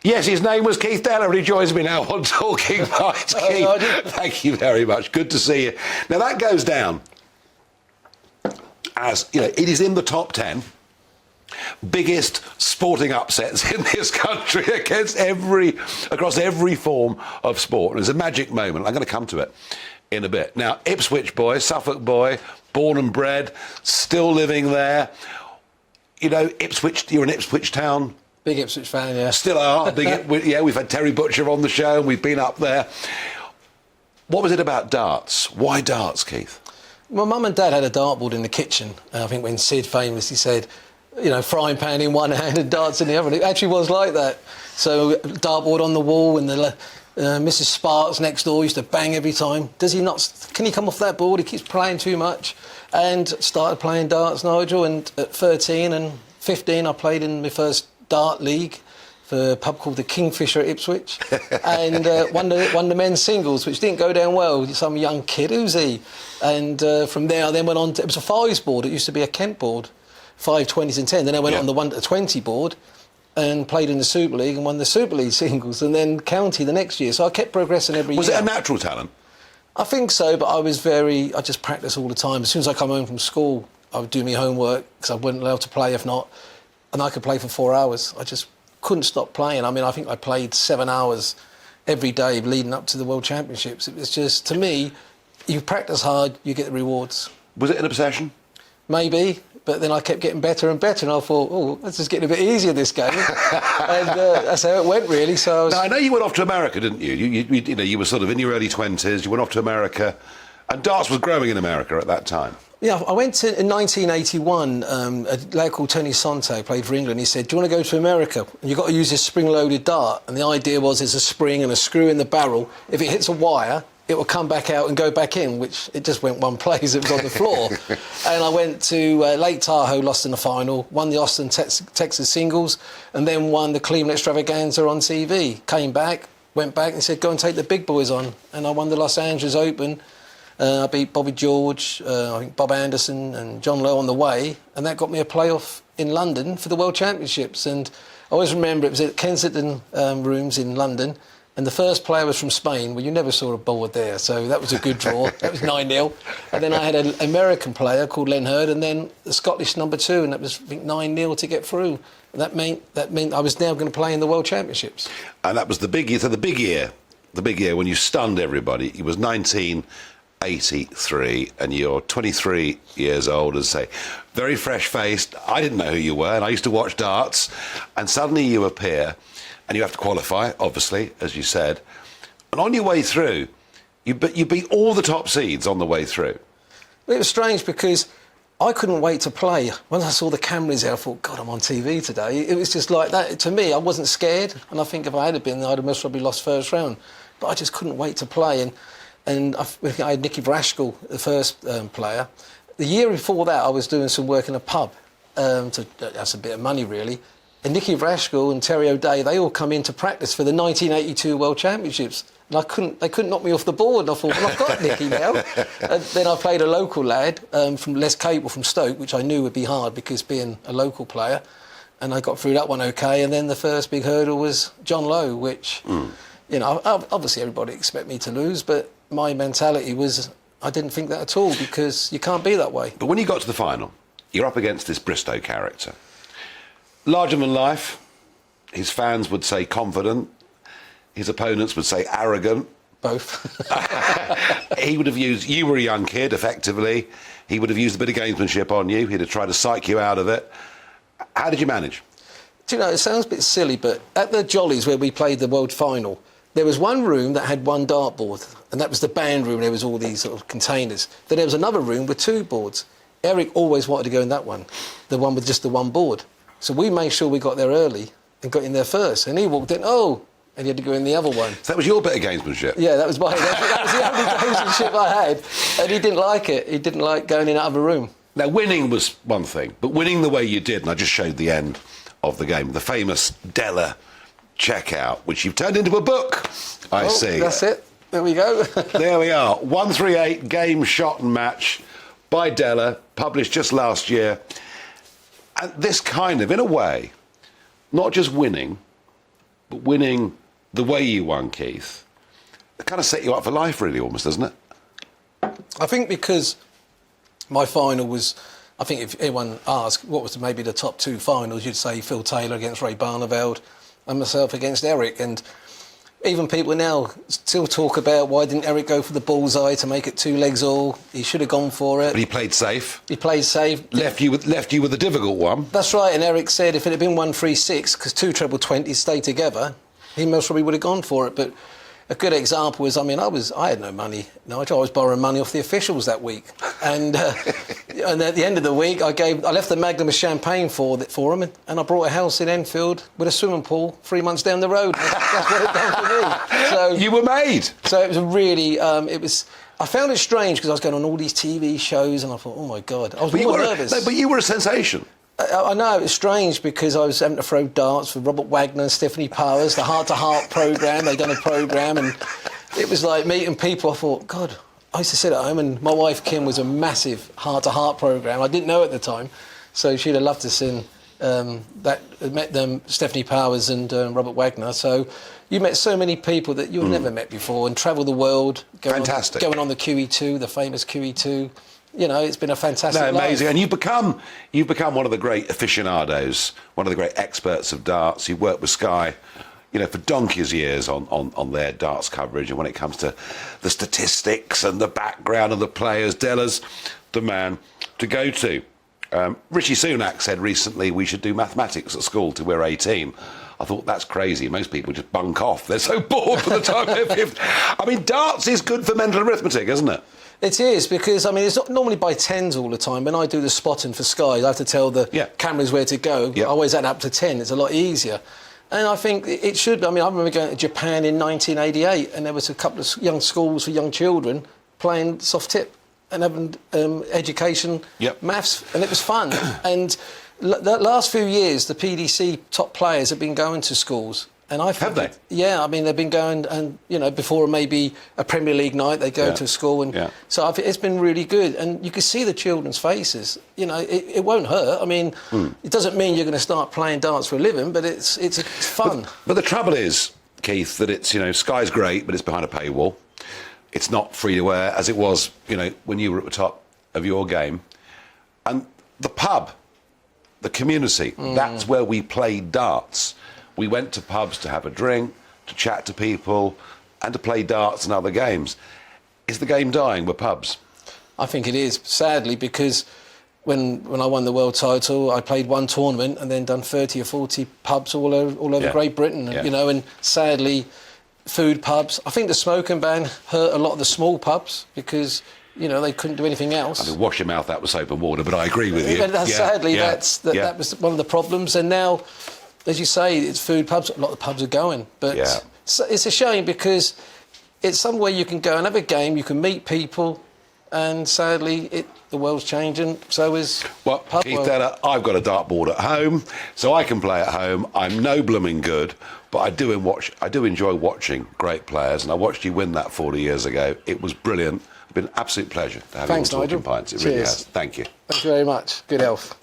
Yes, his name was Keith Deller, and he joins me now on Talking Pints. Keith, thank you very much. Good to see you. Now, that goes down as, you know, it is in the top 10 biggest sporting upsets in this country across every form of sport. And it's a magic moment. I'm going to come to it in a bit. Now, Ipswich boy, Suffolk boy, born and bred, still living there. You know, Ipswich, you're an Ipswich town. Big Ipswich fan, yeah. Still are. Yeah, we've had Terry Butcher on the show and we've been up there. What was it about darts? Why darts, Keith? My mum and dad had a dartboard in the kitchen. I think when Sid famously said, you know, frying pan in one hand and darts in the other. It actually was like that. So dartboard on the wall, and the Mrs. Sparks next door used to bang every time. Does he not? Can he come off that board? He keeps playing too much. And started playing darts, Nigel. And at 13 and 15, I played in my first dart league for a pub called the Kingfisher at Ipswich, and won the men's singles, which didn't go down well. Some young kid, who's he? And from there, I then went on to, it was a fives board. It used to be a Kent board. 5 20s and 10. Then I went on the 1 to 20 board and played in the Super League and won the Super League singles, and then county the next year. So I kept progressing every year. Was it a natural talent? I think so, but I just practiced all the time. As soon as I come home from school, I would do my homework because I wasn't allowed to play if not. And I could play for 4 hours. I just couldn't stop playing. I mean, I think I played 7 hours every day leading up to the World Championships. It was just, to me, you practice hard, you get the rewards. Was it an obsession? Maybe. But then I kept getting better and better, and I thought, oh, this is getting a bit easier, this game. And that's how it went, really. So Now, I know you went off to America, didn't you? You know, you were sort of in your early 20s, you went off to America, and darts was growing in America at that time. Yeah, I went in 1981, a lad called Tony Sonte played for England. He said, do you want to go to America? And you've got to use this spring-loaded dart. And the idea was there's a spring and a screw in the barrel. If it hits a wire, it will come back out and go back in, which it just went one place. It was on the floor. And I went to Lake Tahoe, lost in the final, won the Austin, Texas singles, and then won the Cleveland Extravaganza on TV. Came back, went back and said, go and take the big boys on. And I won the Los Angeles Open. I beat Bobby George, I think Bob Anderson and John Lowe on the way. And that got me a playoff in London for the World Championships. And I always remember it was at Kensington Rooms in London. And the first player was from Spain. Well, you never saw a board there, so that was a good draw. That was 9-0. And then I had an American player called Len Hurd, and then the Scottish number 2, and that was, I think, 9-0 to get through. And that meant I was now going to play in the World Championships. And that was the big year. So the big year when you stunned everybody. It was 1983, and you're 23 years old, as say, very fresh-faced. I didn't know who you were, and I used to watch darts, and suddenly you appear. And you have to qualify, obviously, as you said. And on your way through, you beat all the top seeds on the way through. It was strange because I couldn't wait to play. When I saw the cameras there, I thought, God, I'm on TV today. It was just like that. To me, I wasn't scared. And I think if I had been, I'd have most probably lost first round. But I just couldn't wait to play. And I had Nicky Vrashkel, the first player. The year before that, I was doing some work in a pub. That's a bit of money, really. And Nicky Vrashkel and Terry O'Day, they all come in to practice for the 1982 World Championships. And they couldn't knock me off the board. And I thought, well, I've got Nicky now. And then I played a local lad from Les Cable from Stoke, which I knew would be hard because being a local player. And I got through that one okay. And then the first big hurdle was John Lowe, which, you know, obviously everybody expect me to lose, but my mentality was I didn't think that at all because you can't be that way. But when you got to the final, you're up against this Bristow character. Larger than life, his fans would say confident, his opponents would say arrogant. Both. He would have used, you were a young kid, effectively, he would have used a bit of gamesmanship on you, he'd have tried to psych you out of it. How did you manage? Do you know, it sounds a bit silly, but at the Jollies where we played the World Final, there was one room that had one dartboard, and that was the band room. There was all these sort of containers. Then there was another room with 2 boards. Eric always wanted to go in that one, the one with just the one board. So we made sure we got there early and got in there first. And he walked in, and he had to go in the other one. So that was your bit of gamesmanship? Yeah, that was mine. That was the only gamesmanship I had. And he didn't like it. He didn't like going in that other room. Now, winning was one thing, but winning the way you did, and I just showed the end of the game, the famous Della checkout, which you've turned into a book, I see. That's it. There we go. There we are. 138 game, shot and match by Della, published just last year. And this kind of, in a way, not just winning, But winning the way you won, Keith, it kind of set you up for life, really, almost, doesn't it? I think because my final was, I think if anyone asked what was maybe the top two finals, you'd say Phil Taylor against Ray Barneveld and myself against Eric. And even people now still talk about why didn't Eric go for the bullseye to make it 2 legs all. He should have gone for it. But he played safe. He played safe. Left you with a difficult one. That's right. And Eric said if it had been 1-3-6, because 2 treble 20s stay together, he most probably would have gone for it. But a good example is, I mean, I had no money, Nigel. I was borrowing money off the officials that week, and at the end of the week, I left the magnum of champagne for them, and I brought a house in Enfield with a swimming pool 3 months down the road. That's what it done for me. So you were made. So it was a really, I found it strange because I was going on all these TV shows, and I thought, oh my God, I was more nervous. No, but you were a sensation. I know, it's strange because I was having to throw darts with Robert Wagner and Stephanie Powers, the Heart to Heart programme. They'd done a programme, and it was like meeting people. I thought, God, I used to sit at home, and my wife Kim was a massive Heart to Heart programme. I didn't know at the time, so she'd have loved to sing met them, Stephanie Powers and Robert Wagner. So you met so many people that you've never met before and travel the world. Fantastic. Going on the QE2, the famous QE2. You know, it's been a fantastic life. Amazing. And you've become one of the great aficionados, one of the great experts of darts. You worked with Sky, for donkey's years on their darts coverage. And when it comes to the statistics and the background of the players, Della's the man to go to. Rishi Sunak said recently we should do mathematics at school till we're 18. I thought, that's crazy. Most people just bunk off. They're so bored by the time they're 50. I mean, darts is good for mental arithmetic, isn't it? It is, because, I mean, it's not normally by tens all the time. When I do the spotting for Sky, I have to tell the cameras where to go. I always add up to 10. It's a lot easier. And I think it should. I mean, I remember going to Japan in 1988, and there was a couple of young schools for young children playing soft tip and having education, maths, and it was fun. And the last few years, the PDC top players have been going to schools. And I think have they? Yeah, I mean, they've been going, and before maybe a Premier League night, they go to school, and so I think it's been really good. And you can see the children's faces. It won't hurt. I mean, it doesn't mean you're going to start playing darts for a living, but it's fun. But the trouble is, Keith, that it's Sky's great, but it's behind a paywall. It's not free to air as it was, when you were at the top of your game, and the pub, the community. That's where we played darts. We went to pubs to have a drink, to chat to people, and to play darts and other games. Is the game dying with pubs? I think it is, sadly, because when I won the world title, I played one tournament and then done 30 or 40 pubs all over Great Britain. And sadly, food pubs. I think the smoking ban hurt a lot of the small pubs because they couldn't do anything else. I mean, wash your mouth out with soap and water, but I agree with you. Sadly, that was one of the problems. And now, as you say, it's food pubs. A lot of the pubs are going. But it's a shame because it's somewhere you can go and have a game, you can meet people, and sadly, the world's changing, so is pub Keith world. Della, I've got a dartboard at home, so I can play at home. I'm no blooming good, but I do enjoy watching great players, and I watched you win that 40 years ago. It was brilliant. It's been an absolute pleasure to have you on Talking Pints. It really has. Thank you. Thank you very much. Good health.